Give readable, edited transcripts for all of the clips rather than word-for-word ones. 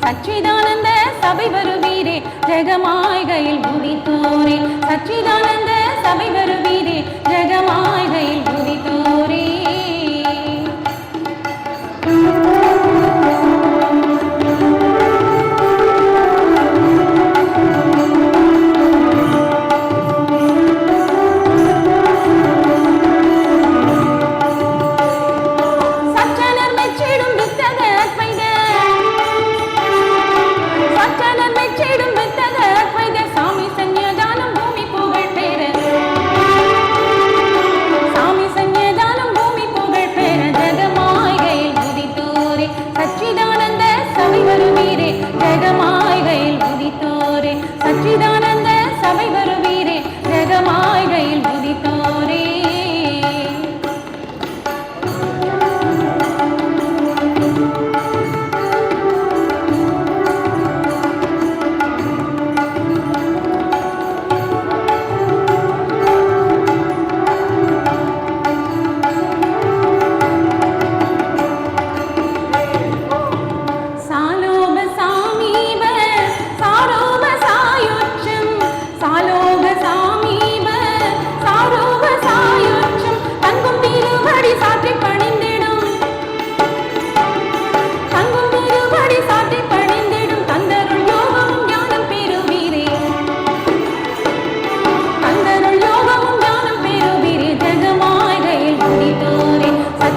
சச்சிதானந்த சபை வருவீரே ஜெகமாய்கையில் உதித்தோரே சச்சிதானந்த சபை வருவீரே ஜெகமாய்கையில் உதித்தோரே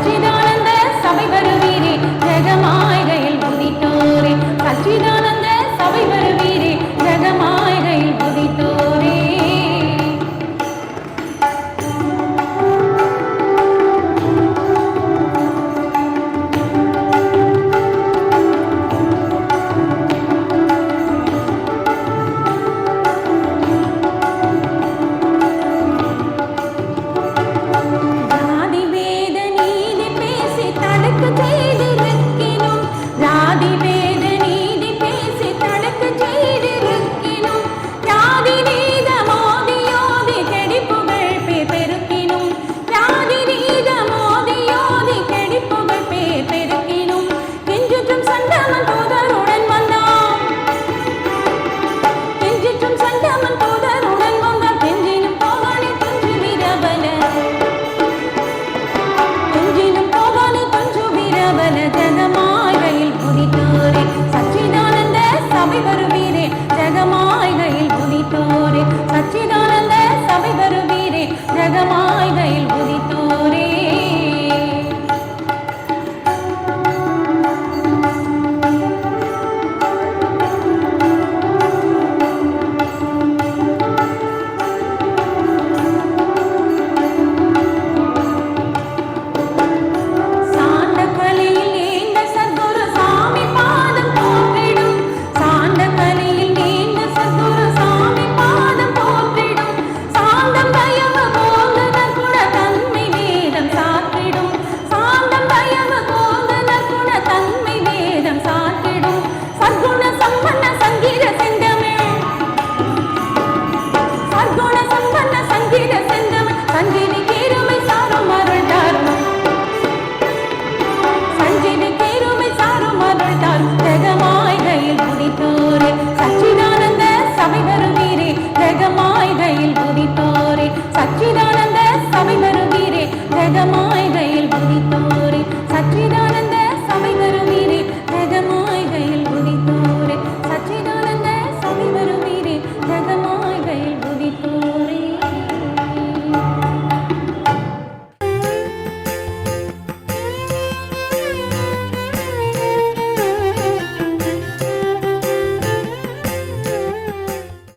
சச்சிதானந்த சபை வருவீரே ஜெகமாய்கையில் உதித்தோரே சச்சிதானந்த சபை வருவீரே ஜெகமாய்கையில் உதித்தோரே ஜாதி வேத நீதி பேசி தனக்கு செய்திருக்கினும் ஜாதி வேத நீதி பேசி தனக்கு செய்திருக்கினும் யாதி நீத மோதியோதி கெடி புகழ் பெருக்கினும் யாதி நீத மோதியோதி கெடி புகழ் பெருக்கினும் கெஞ்சுற்றும் சண்டமன் தூதருடன் வந்தான் கெஞ்சுற்றும் சண்டமன் தூதருடன் வந்தான் கெஞ்சினும் போவானே கொஞ்சு வீரபல கெஞ்சினும் போவானே கொஞ்சு வீரபல ஜெகமாய்கையில் உதித்தோரே சச்சிதானந்த சபை வருவீரே ஜெகமாய்கையில் உதித்தோரே சச்சிதானந்த சபை வருவீரே ஜெகமாய்கையில் உதித்தோரே சாண்ட கலையில் ஏந்த சத்குரு சாமி பாதம் போற்றிடும் சாண்ட கலையில் ஏந்த சத்குரு சாமி பாதம் போற்றிடும் சாந்தம் தயவு போந்து நற்குண தன்மை வேதம் சாற்றிடும் சாந்தம் தயவு போந்து நற்குண தன்மை வேதம் சாற்றிடும் சத்குண சம்பன்ன சங்கீத செந்தமிழ் சத்குண சம்பன்ன சங்கீத செந்தமிழ் சஞ்சீவி கேருமை சாரும் அருள் தாரும் சஞ்சீவி கேருமை சாரும் அருள் தாரும் ஜெகமாய்கையில் உதித்தோரே சச்சிதானந்த சபை வருவீரே ஜெகமாய்கையில் உதித்தோரே சச்சிதானந்த சபை வருவீரே ஜெகமாய்